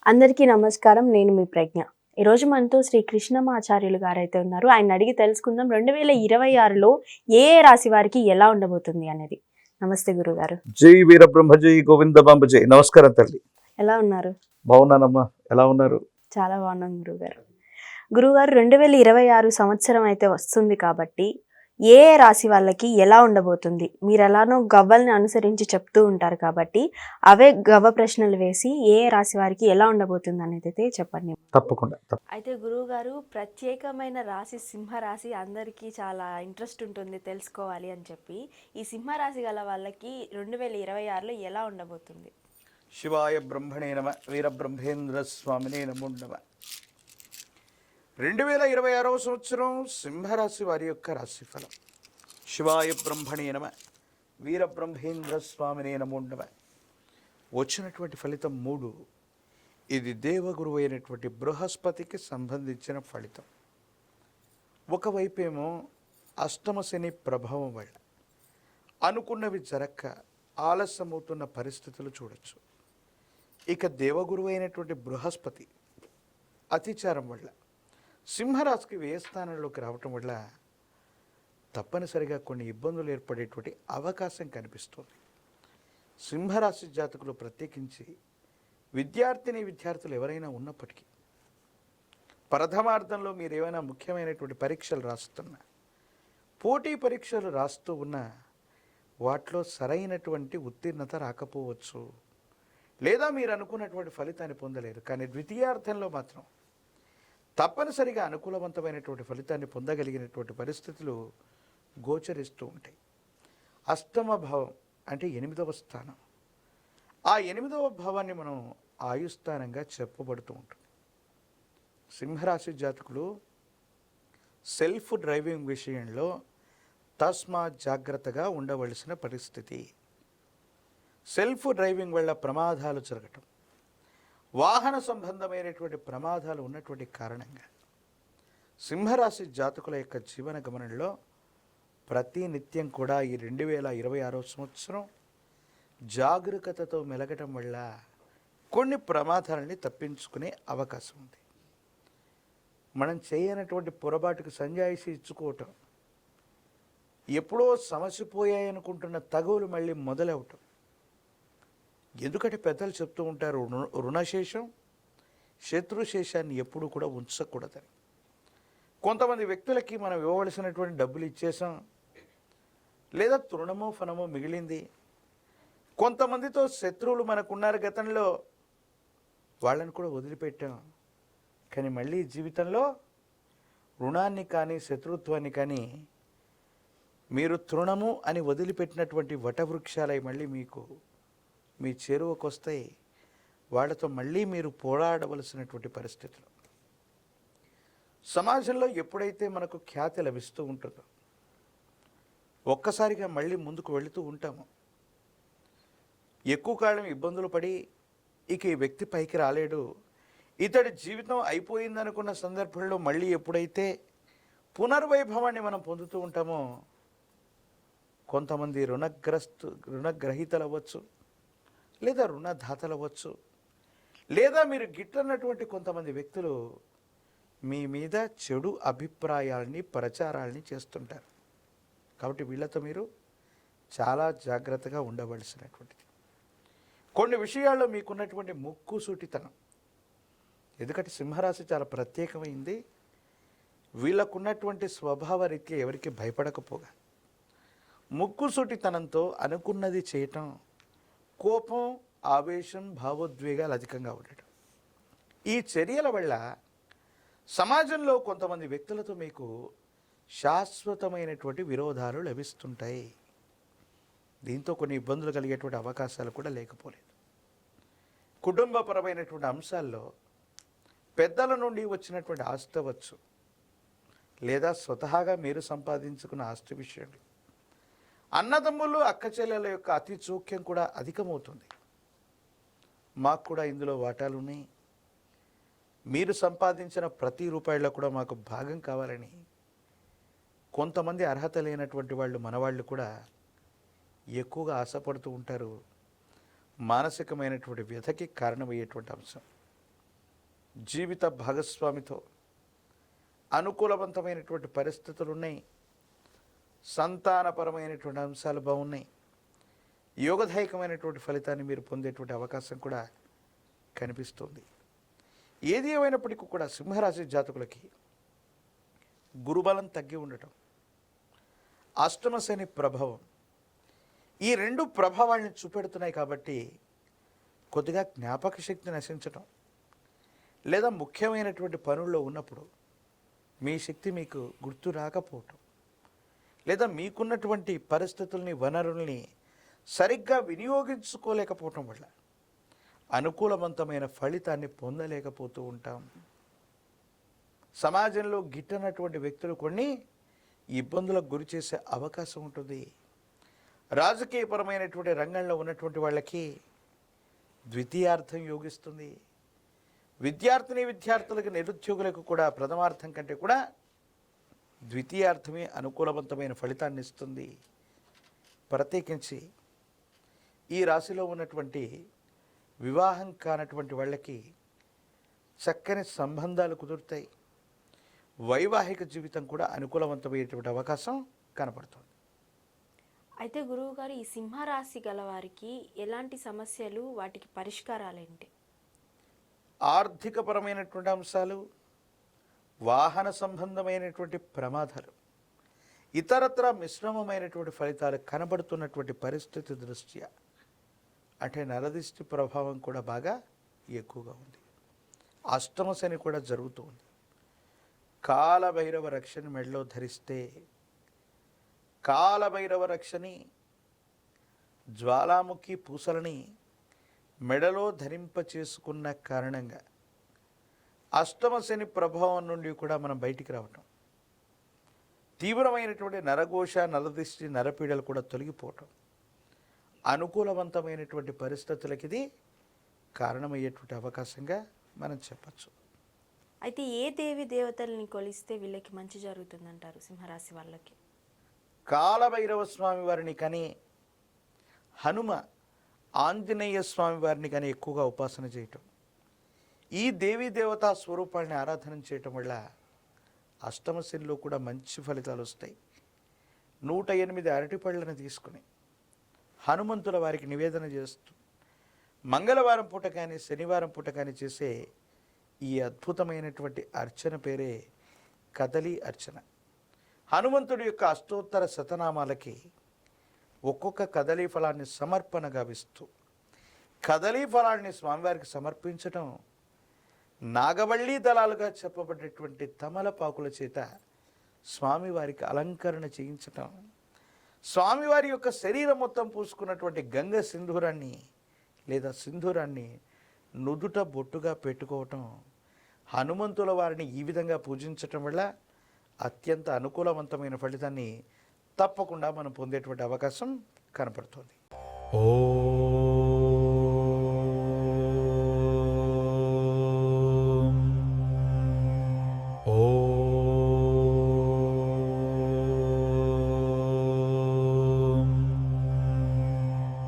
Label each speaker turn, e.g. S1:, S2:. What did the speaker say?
S1: అందరికీ నమస్కారం. నేను మీ ప్రజ్ఞ. ఈరోజు మనతో శ్రీ కృష్ణమాచార్యులు గారైతే ఉన్నారు. ఆయన్ని అడిగి తెలుసుకుందాం 2026లో ఏ ఏ రాశి వారికి ఎలా ఉండబోతుంది అనేది. నమస్తే గురుగారు.
S2: జై వీరబ్రహ్మ జై గోవిందమాంబ జై. నమస్కారం తల్లి.
S1: ఎలా ఉన్నారు?
S2: బాగున్నానమ్మా. ఎలా ఉన్నారు?
S1: చాలా బాగున్నాను గురుగారు. గురుగారు 2026 సంవత్సరం అయితే వస్తుంది కాబట్టి ఏ ఏ రాశి వాళ్ళకి ఎలా ఉండబోతుంది? మీరు ఎలానో గవ్వల్ని అనుసరించి చెప్తూ ఉంటారు కాబట్టి అవే గవ్వ ప్రశ్నలు వేసి ఏ ఏ రాశి వారికి ఎలా ఉండబోతుంది అనేది అయితే చెప్పండి.
S2: తప్పకుండా.
S1: అయితే గురువుగారు ప్రత్యేకమైన రాశి సింహరాశి అందరికీ చాలా ఇంట్రెస్ట్ ఉంటుంది తెలుసుకోవాలి అని చెప్పి ఈ సింహరాశి గల వాళ్ళకి 2026లో ఎలా ఉండబోతుంది?
S2: శివాయ బ్రహ్మణే నమ. వీరబ్రహ్మేంద్ర స్వామినే నమో నమ. 2026వ సంవత్సరం సింహరాశి వారి యొక్క రాశిఫలం. శివాయ బ్రహ్మణే నమ. వీరబ్రహ్మేంద్ర స్వామినే నమో నమ. వచ్చినటువంటి ఫలితం 3. ఇది దేవగురువు అయినటువంటి బృహస్పతికి సంబంధించిన ఫలితం. ఒకవైపేమో అష్టమ శని ప్రభావం వల్ల అనుకున్నవి జరక్క ఆలస్యమవుతున్న పరిస్థితులు చూడొచ్చు. ఇక దేవగురువు అయినటువంటి బృహస్పతి అతిచారం వల్ల సింహరాశికి వ్యయ స్థానంలోకి రావటం వల్ల తప్పనిసరిగా కొన్ని ఇబ్బందులు ఏర్పడేటువంటి అవకాశం కనిపిస్తుంది. సింహరాశి జాతకులు ప్రత్యేకించి విద్యార్థులు ఎవరైనా ఉన్నప్పటికీ ప్రథమార్థంలో మీరు ఏమైనా ముఖ్యమైనటువంటి పరీక్షలు రాస్తున్నా, పోటీ పరీక్షలు రాస్తూ ఉన్నా వాటిలో సరైనటువంటి ఉత్తీర్ణత రాకపోవచ్చు, లేదా మీరు అనుకున్నటువంటి ఫలితాన్ని పొందలేరు. కానీ ద్వితీయార్థంలో మాత్రం తప్పనిసరిగా అనుకూలవంతమైనటువంటి ఫలితాన్ని పొందగలిగినటువంటి పరిస్థితులు గోచరిస్తూ ఉంటాయి. అష్టమ భావం అంటే 8వ స్థానం. ఆ 8వ భావాన్ని మనం ఆయుస్థానంగా చెప్పబడుతూ ఉంటుంది. సింహరాశి జాతకులు సెల్ఫ్ డ్రైవింగ్ విషయంలో తస్మాత్ జాగ్రత్తగా ఉండవలసిన పరిస్థితి. సెల్ఫ్ డ్రైవింగ్ వల్ల ప్రమాదాలు జరగటం, వాహన సంబంధమైనటువంటి ప్రమాదాలు ఉన్నటువంటి కారణంగా సింహరాశి జాతకుల యొక్క జీవన గమనంలో ప్రతి నిత్యం కూడా ఈ 2026వ సంవత్సరం జాగరూకతతో మెలగటం వల్ల కొన్ని ప్రమాదాలని తప్పించుకునే అవకాశం ఉంది. మనం చేయనటువంటి పొరపాటుకు సంజాయిషి ఇచ్చుకోవటం, ఎప్పుడో సమసిపోయాయనుకుంటున్న తగువులు మళ్ళీ మొదలవటం. ఎందుకంటే పెద్దలు చెప్తూ ఉంటారు, రుణశేషం శత్రుశేషాన్ని ఎప్పుడు కూడా ఉంచకూడదని. కొంతమంది వ్యక్తులకి మనం ఇవ్వవలసినటువంటి డబ్బులు ఇచ్చేసాం, లేదా తృణమో ఫనమో మిగిలింది. కొంతమందితో శత్రువులు మనకున్నారు గతంలో, వాళ్ళని కూడా వదిలిపెట్టాం. కానీ మళ్ళీ జీవితంలో రుణాన్ని కానీ శత్రుత్వాన్ని కానీ మీరు తృణము అని వదిలిపెట్టినటువంటి వటవృక్షాలై మళ్ళీ మీకు మీ చేరువకు వస్తాయి. వాళ్ళతో మళ్ళీ మీరు పోరాడవలసినటువంటి పరిస్థితులు. సమాజంలో ఎప్పుడైతే మనకు ఖ్యాతి లభిస్తూ ఉంటుందో ఒక్కసారిగా మళ్ళీ ముందుకు వెళుతూ ఉంటాము. ఎక్కువ కాలం ఇబ్బందులు పడి ఇక ఈ వ్యక్తి పైకి రాలేడు, ఇతడి జీవితం అయిపోయిందనుకున్న సందర్భంలో మళ్ళీ ఎప్పుడైతే పునర్వైభవాన్ని మనం పొందుతూ ఉంటామో కొంతమంది రుణగ్రహీతలు అవ్వచ్చు, లేదా రుణదాతలు అవ్వచ్చు, లేదా మీరు గిట్టన్నటువంటి కొంతమంది వ్యక్తులు మీ మీద చెడు అభిప్రాయాలని ప్రచారాలని చేస్తుంటారు. కాబట్టి వీళ్ళతో మీరు చాలా జాగ్రత్తగా ఉండవలసినటువంటిది. కొన్ని విషయాల్లో మీకున్నటువంటి ముక్కుసూటితనం, ఎందుకంటే సింహరాశి చాలా ప్రత్యేకమైంది. వీళ్ళకున్నటువంటి స్వభావ రీత్యా ఎవరికి భయపడకపోగా ముక్కుసూటితనంతో అనుకున్నది చేయటం, కోపం, ఆవేశం, భావోద్వేగాలు అధికంగా ఉండటం. ఈ చర్యల వల్ల సమాజంలో కొంతమంది వ్యక్తులతో మీకు శాశ్వతమైనటువంటి విరోధాలు లభిస్తుంటాయి. దీంతో కొన్ని ఇబ్బందులు కలిగేటువంటి అవకాశాలు కూడా లేకపోలేదు. కుటుంబపరమైనటువంటి అంశాల్లో పెద్దల నుండి వచ్చినటువంటి ఆస్తి అవ్వచ్చు, లేదా స్వతహాగా మీరు సంపాదించుకున్న ఆస్తి విషయంలో అన్నదమ్ములు అక్క చెల్లెల యొక్క అతి చోక్యం కూడా అధికమవుతుంది. మాకు కూడా ఇందులో వాటాలు ఉన్నాయి, మీరు సంపాదించిన ప్రతి రూపాయల్లో కూడా మాకు భాగం కావాలని కొంతమంది అర్హత లేనటువంటి వాళ్ళు మనవాళ్ళు కూడా ఎక్కువగా ఆశపడుతూ ఉంటారు. మానసికమైనటువంటి వ్యధకి కారణమయ్యేటువంటి అంశం. జీవిత భాగస్వామితో అనుకూలవంతమైనటువంటి పరిస్థితులు ఉన్నాయి, సంతానపరమైనటువంటి అంశాలు బాగున్నాయి, యోగదాయకమైనటువంటి ఫలితాన్ని మీరు పొందేటువంటి అవకాశం కూడా కనిపిస్తుంది. ఏది ఏమైనప్పటికీ కూడా సింహరాశి జాతకులకి గురుబలం తగ్గి ఉండటం, అష్టమ శని ప్రభావం, ఈ రెండు ప్రభావాలను చూపెడుతున్నాయి కాబట్టి కొద్దిగా జ్ఞాపక శక్తి నశించటం, లేదా ముఖ్యమైనటువంటి పనుల్లో ఉన్నప్పుడు మీ శక్తి మీకు గుర్తు రాకపోవటం, లేదా మీకున్నటువంటి పరిస్థితుల్ని వనరుల్ని సరిగ్గా వినియోగించుకోలేకపోవటం వల్ల అనుకూలవంతమైన ఫలితాన్ని పొందలేకపోతూ ఉంటాం. సమాజంలో గిట్టనటువంటి వ్యక్తులు కొన్ని ఇబ్బందులకు గురి చేసే అవకాశం ఉంటుంది. రాజకీయపరమైనటువంటి రంగంలో ఉన్నటువంటి వాళ్ళకి ద్వితీయార్థం యోగిస్తుంది. విద్యార్థులకు నిరుద్యోగులకు కూడా ప్రథమార్థం కంటే కూడా ద్వితీయార్థమే అనుకూలవంతమైన ఫలితాన్ని ఇస్తుంది. ప్రత్యేకించి ఈ రాశిలో ఉన్నటువంటి వివాహం కానటువంటి వాళ్ళకి చక్కని సంబంధాలు కుదురుతాయి. వైవాహిక జీవితం కూడా అనుకూలవంతమైనటువంటి అవకాశం కనపడుతుంది.
S1: అయితే గురువు గారు, ఈ సింహరాశి గల వారికి ఎలాంటి సమస్యలు, వాటికి పరిష్కారాలేంటి?
S2: ఆర్థికపరమైనటువంటి అంశాలు, వాహన సంబంధమైనటువంటి ప్రమాదాలు, ఇతరత్ర మిశ్రమమైనటువంటి ఫలితాలు కనబడుతున్నటువంటి పరిస్థితి దృష్ట్యా, అంటే నరదిష్టి ప్రభావం కూడా బాగా ఎక్కువగా ఉంది. అష్టమ శని కూడా జరుగుతూ ఉంది. కాలభైరవ రక్షని మెడలో ధరిస్తే, కాలభైరవ రక్షని జ్వాలాముఖి పూసలని మెడలో ధరింప చేసుకున్న కారణంగా అష్టమ శని ప్రభావం నుండి కూడా మనం బయటికి రావటం, తీవ్రమైనటువంటి నరఘోష, నరదిష్టి, నరపీడలు కూడా తొలగిపోవటం, అనుకూలవంతమైనటువంటి పరిస్థితులకి ఇది కారణమయ్యేటువంటి అవకాశంగా మనం చెప్పచ్చు.
S1: అయితే ఏ దేవి దేవతల్ని కొలిస్తే వీళ్ళకి మంచి జరుగుతుందంటారు సింహరాశి వాళ్ళకి?
S2: కాలభైరవ స్వామి వారిని కానీ, హనుమ ఆంజనేయ స్వామి వారిని కానీ ఎక్కువగా ఉపాసన చేయటం, ఈ దేవీ దేవతా స్వరూపాన్ని ఆరాధన చేయటం వల్ల అష్టమ శనిలో కూడా మంచి ఫలితాలు వస్తాయి. 108 అరటిపళ్ళను తీసుకుని హనుమంతుల వారికి నివేదన చేస్తూ మంగళవారం పూట కానీ శనివారం పూట కానీ చేసే ఈ అద్భుతమైనటువంటి అర్చన పేరే కదలి అర్చన. హనుమంతుడి యొక్క అష్టోత్తర శతనామాలకి ఒక్కొక్క కదలీ ఫలాన్ని సమర్పణ గావిస్తూ, కదలీ ఫలాన్ని స్వామివారికి సమర్పించటం, నాగవల్లి దళాలుగా చెప్పబడేటువంటి తమలపాకుల చేత స్వామివారికి అలంకరణ చేయించటం, స్వామివారి యొక్క శరీరం మొత్తం పూసుకున్నటువంటి గంగ సింధూరాన్ని లేదా సింధూరాన్ని నుదుట బొట్టుగా పెట్టుకోవటం, హనుమంతుల వారిని ఈ విధంగా పూజించటం వల్ల అత్యంత అనుకూలవంతమైన ఫలితాన్ని తప్పకుండా మనం పొందేటువంటి అవకాశం కనపడుతుంది.
S3: ఓం